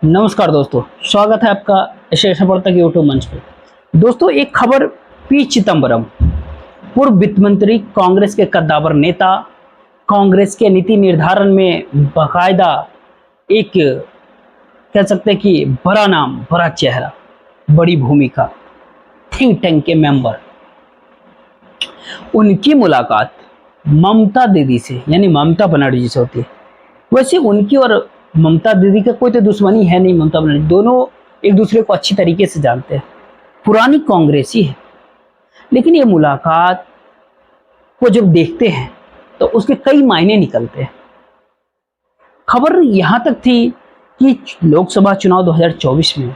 नमस्कार दोस्तों, स्वागत है आपका एशिया तक यूट्यूब मंच पे। दोस्तों, एक खबर। पी चिदम्बरम, पूर्व वित्त मंत्री, कांग्रेस के कद्दावर नेता, कांग्रेस के नीति निर्धारण में बाकायदा एक कह सकते हैं कि बड़ा नाम, बड़ा चेहरा, बड़ी भूमिका, थिंक टैंक के मेंबर, उनकी मुलाकात ममता दीदी से यानी ममता बनर्जी से होती है। वैसे उनकी और ममता दीदी का कोई तो दुश्मनी है नहीं। ममता बनर्जी दोनों एक दूसरे को अच्छी तरीके से जानते हैं, पुरानी कांग्रेसी है। लेकिन ये मुलाकात को जब देखते हैं तो उसके कई मायने निकलते हैं। खबर यहां तक थी कि लोकसभा चुनाव 2024 में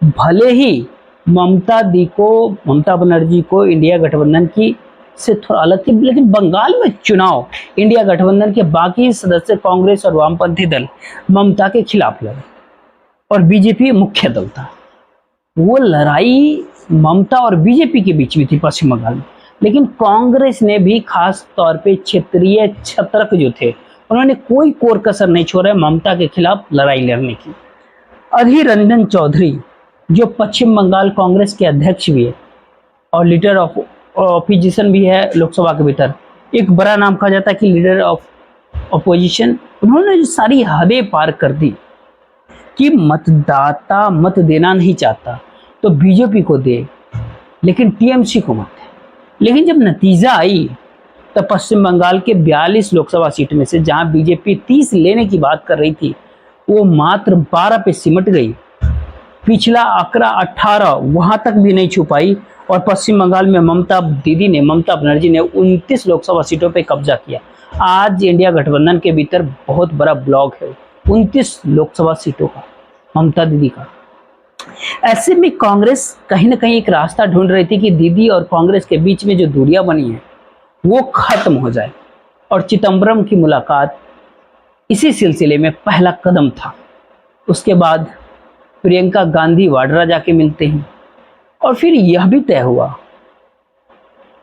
भले ही ममता बनर्जी को इंडिया गठबंधन की से थोड़ा अलग थी, लेकिन बंगाल में चुनाव इंडिया गठबंधन के बाकी सदस्य कांग्रेस और वामपंथी दल ममता के खिलाफ लड़े और बीजेपी मुख्य दल था। वो लड़ाई ममता और बीजेपी के बीच में थी पश्चिम बंगाल में। लेकिन कांग्रेस ने भी खास तौर पे क्षेत्रीय छत्रक जो थे, उन्होंने कोई कोर कसर नहीं छोड़ा ममता के खिलाफ लड़ाई लड़ने की। अधीर रंजन चौधरी, जो पश्चिम बंगाल कांग्रेस के अध्यक्ष भी है और लीडर ऑफ ऑपोजिशन भी है लोकसभा के भीतर, एक बड़ा नाम कहा जाता है कि लीडर ऑफ ऑपोजिशन, उन्होंने जो सारी हदें पार कर दी कि मतदाता मत देना नहीं चाहता तो बीजेपी को दे, लेकिन टीएमसी को मत दे। लेकिन जब नतीजा आई तो पश्चिम बंगाल के 42 लोकसभा सीट में से जहां बीजेपी 30 लेने की बात कर रही थी, वो मात्र 12 पे सिमट गई। पिछला आंकड़ा 18 वहां तक भी नहीं छू पाई और पश्चिम बंगाल में ममता बनर्जी ने 29 लोकसभा सीटों पे कब्जा किया। आज इंडिया गठबंधन के भीतर बहुत बड़ा ब्लॉक है 29 लोकसभा सीटों का, ममता दीदी का। ऐसे में कांग्रेस कहीं ना कहीं एक रास्ता ढूंढ रही थी कि दीदी और कांग्रेस के बीच में जो दूरियां बनी है वो खत्म हो जाए, और चिदम्बरम की मुलाकात इसी सिलसिले में पहला कदम था। उसके बाद प्रियंका गांधी वाड्रा जाके मिलते हैं और फिर यह भी तय हुआ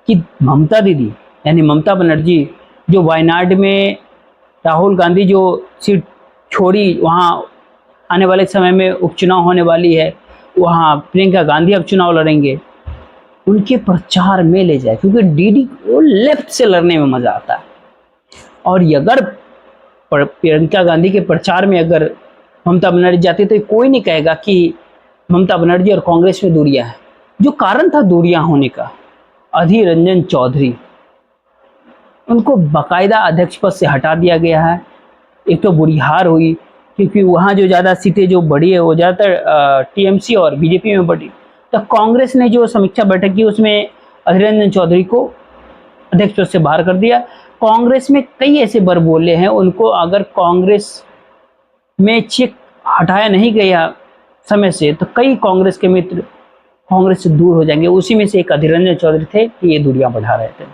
कि ममता दीदी यानी ममता बनर्जी जो वायनाड में राहुल गांधी जो सीट छोड़ी, वहाँ आने वाले समय में उपचुनाव होने वाली है, वहाँ प्रियंका गांधी अब चुनाव लड़ेंगे, उनके प्रचार में ले जाए, क्योंकि डीडी को लेफ्ट से लड़ने में मजा आता है। और अगर प्रियंका गांधी के प्रचार में अगर ममता बनर्जी जाती तो कोई नहीं कहेगा कि ममता बनर्जी और कांग्रेस में दूरियां हैं। जो कारण था दूरियां होने का, अधीर रंजन चौधरी, उनको बाकायदा अध्यक्ष पद से हटा दिया गया है। एक तो बुरी हार हुई क्योंकि वहाँ जो ज़्यादा सीटें जो बढ़ी है वो ज़्यादातर टीएमसी और बीजेपी में बढ़ी। तो कांग्रेस ने जो समीक्षा बैठक की उसमें अधीर रंजन चौधरी को अध्यक्ष पद से बाहर कर दिया। कांग्रेस में कई ऐसे बड़बोले हैं, उनको अगर कांग्रेस में चेक हटाया नहीं गया समय से तो कई कांग्रेस के मित्र कांग्रेस से दूर हो जाएंगे। उसी में से एक अधीर रंजन चौधरी थे कि ये दूरियां बढ़ा रहे थे।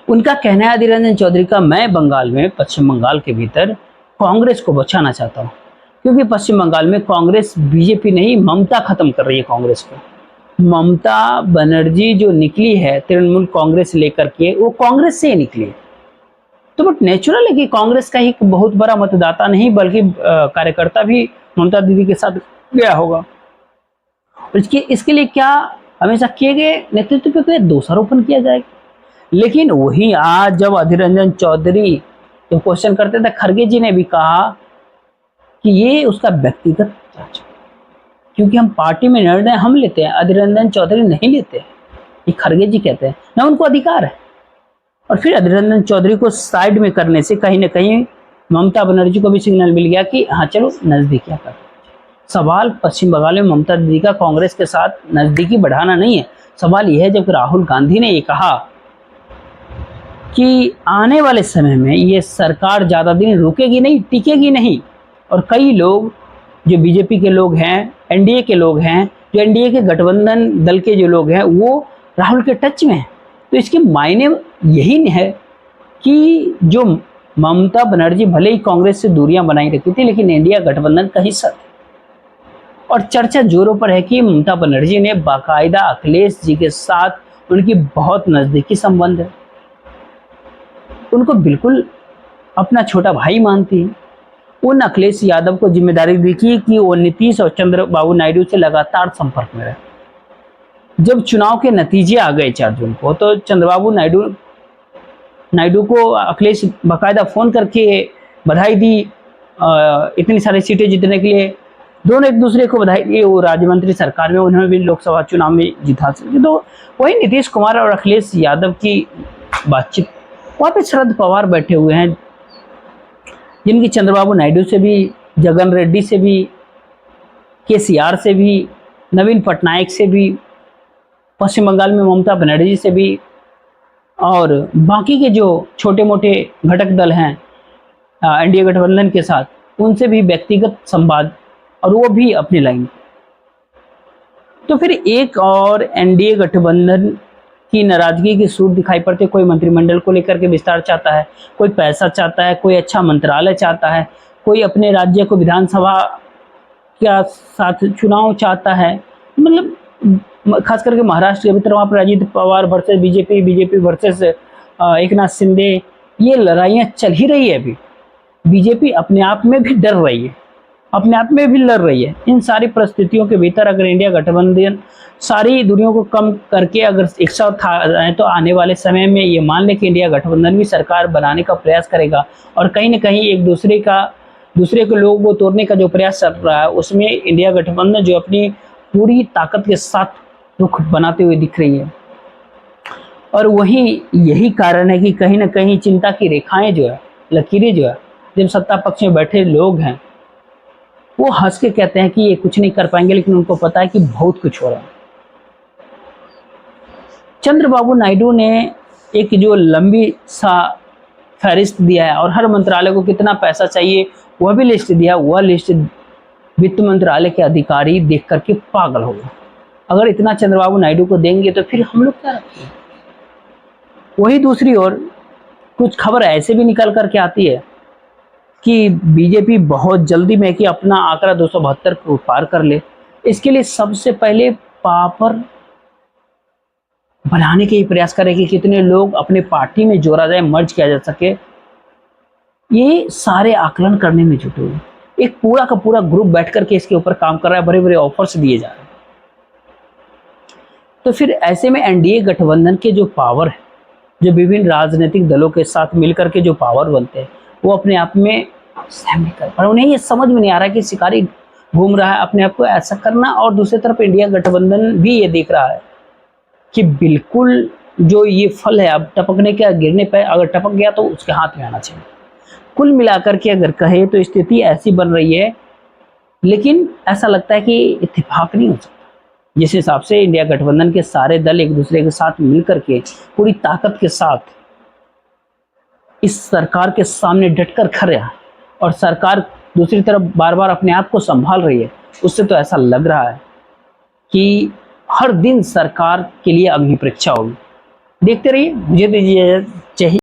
उनका कहना है, अधीर रंजन चौधरी का, मैं बंगाल में पश्चिम बंगाल के भीतर कांग्रेस को बचाना चाहता हूँ, क्योंकि पश्चिम बंगाल में कांग्रेस बीजेपी नहीं ममता खत्म कर रही है कांग्रेस को। ममता बनर्जी जो निकली है तृणमूल कांग्रेस लेकर के, वो कांग्रेस से ही निकली है। तो बट नेचुरल है कि कांग्रेस का एक बहुत बड़ा मतदाता नहीं बल्कि कार्यकर्ता भी ममता दीदी के साथ गया होगा। और इसके लिए क्या हमेशा किए गए नेतृत्व पे दोषारोपण किया जाएगा। लेकिन वही आज जब अधीर रंजन चौधरी जब क्वेश्चन करते थे, खड़गे जी ने भी कहा कि ये उसका व्यक्तिगत चर्चा, क्योंकि हम पार्टी में निर्णय हम लेते हैं, अधीर रंजन चौधरी नहीं लेते, ये खड़गे जी कहते हैं ना, उनको अधिकार है। और फिर अधीर रंजन चौधरी को साइड में करने से कहीं ना कहीं ममता बनर्जी को भी सिग्नल मिल गया कि हाँ चलो नजदीकियां कर। सवाल पश्चिम बंगाल में ममता दीदी का कांग्रेस के साथ नजदीकी बढ़ाना नहीं है। सवाल यह है, जब राहुल गांधी ने ये कहा कि आने वाले समय में ये सरकार ज्यादा दिन रुकेगी नहीं, टिकेगी नहीं, और कई लोग जो बीजेपी के लोग हैं, एनडीए के लोग हैं, जो एनडीए के गठबंधन दल के जो लोग हैं, वो राहुल के टच में हैं। तो इसके मायने यही है कि जो ममता बनर्जी भले ही कांग्रेस से दूरियां बनाई रखी थी, लेकिन इंडिया गठबंधन का हिस्सा थी। और चर्चा जोरों पर है कि ममता बनर्जी ने बाकायदा अखिलेश जी के साथ उनकी बहुत नजदीकी संबंध है, उनको बिल्कुल अपना छोटा भाई मानती है। उन अखिलेश यादव को जिम्मेदारी दी कि वो नीतीश और चंद्रबाबू नायडू से लगातार संपर्क में रहे। जब चुनाव के नतीजे आ गए 4 जून को, तो चंद्रबाबू नायडू को अखिलेश बाकायदा फोन करके बधाई दी इतनी सारी सीटें जीतने के लिए। दोनों एक दूसरे को बधाई दी। वो राज्य मंत्री सरकार में, उन्होंने भी लोकसभा चुनाव में जीत हासिल की। तो वही नीतीश कुमार और अखिलेश यादव की बातचीत, वहाँ पे शरद पवार बैठे हुए हैं, जिनकी चंद्रबाबू नायडू से भी, जगन रेड्डी से भी, केसीआर से भी, नवीन पटनायक से भी, पश्चिम बंगाल में ममता बनर्जी से भी, और बाकी के जो छोटे मोटे घटक दल हैं एनडीए गठबंधन के साथ, उनसे भी व्यक्तिगत संवाद, और वो भी अपनी लाइन। तो फिर एक और एनडीए गठबंधन की नाराजगी की सूर दिखाई पड़ती है। कोई मंत्रिमंडल को लेकर के विस्तार चाहता है, कोई पैसा चाहता है, कोई अच्छा मंत्रालय चाहता है, कोई अपने राज्य को विधानसभा के साथ चुनाव चाहता है। मतलब खास करके महाराष्ट्र के भीतर, वहाँ पर Ajit Pawar versus BJP, BJP versus Eknath Shinde, ये लड़ाइयाँ चल ही रही है। अभी बीजेपी अपने आप में भी डर रही है, अपने आप में भी लड़ रही है। इन सारी परिस्थितियों के भीतर अगर इंडिया गठबंधन सारी दूरियों को कम करके अगर एक साथ आए, तो आने वाले समय में ये मान ले कि इंडिया गठबंधन भी सरकार बनाने का प्रयास करेगा, और कहीं ना कहीं एक दूसरे के लोगों को तोड़ने का जो प्रयास चल रहा है, उसमें इंडिया गठबंधन जो अपनी पूरी ताकत के साथ रुख बनाते हुए दिख रही है। और यही कारण है कि कहीं ना कहीं चिंता की रेखाएं जो है, लकीरें जो है, जब सत्ता पक्ष में बैठे लोग हैं वो हंस के कहते हैं कि ये कुछ नहीं कर पाएंगे, लेकिन उनको पता है कि बहुत कुछ हो रहा है। चंद्रबाबू नायडू ने एक जो लंबी सा फहरिस्त दिया है, और हर मंत्रालय को कितना पैसा चाहिए वह भी लिस्ट दिया। वह लिस्ट वित्त मंत्रालय के अधिकारी देख करके पागल हो गए। अगर इतना चंद्रबाबू नायडू को देंगे तो फिर हम लोग क्या रखेंगे। वही दूसरी ओर कुछ खबर ऐसे भी निकल करके आती है कि बीजेपी बहुत जल्दी में कि अपना आंकड़ा 272 को पार कर ले। इसके लिए सबसे पहले पावर बनाने के ही प्रयास करें कि कितने लोग अपने पार्टी में जोड़ा जाए, मर्ज किया जा सके। ये सारे आकलन करने में जुटे हुए, एक पूरा का पूरा ग्रुप बैठ करके इसके ऊपर काम कर रहा है, बड़े बड़े ऑफर्स दिए जा रहे हैं। तो फिर ऐसे में एनडीए गठबंधन के जो पावर है, जो विभिन्न राजनीतिक दलों के साथ मिलकर के जो पावर बनते हैं, वो अपने आप में सहन नहीं कर पा रहे। उन्हें ये समझ में नहीं आ रहा है कि शिकारी घूम रहा है, अपने आप को ऐसा करना। और दूसरी तरफ इंडिया गठबंधन भी ये देख रहा है कि बिल्कुल जो ये फल है अब टपकने के, गिरने पर अगर टपक गया तो उसके हाथ में आना चाहिए। कुल मिलाकर के अगर कहे तो स्थिति ऐसी बन रही है, लेकिन ऐसा लगता है कि इत्तेफाक नहीं हो सकता। जिस हिसाब से इंडिया गठबंधन के सारे दल एक दूसरे के साथ मिलकर के पूरी ताकत के साथ इस सरकार के सामने डटकर खड़े हैं, और सरकार दूसरी तरफ बार बार अपने आप को संभाल रही है, उससे तो ऐसा लग रहा है कि हर दिन सरकार के लिए अग्नि परीक्षा होगी। देखते रहिए। मुझे दीजिए चाहिए।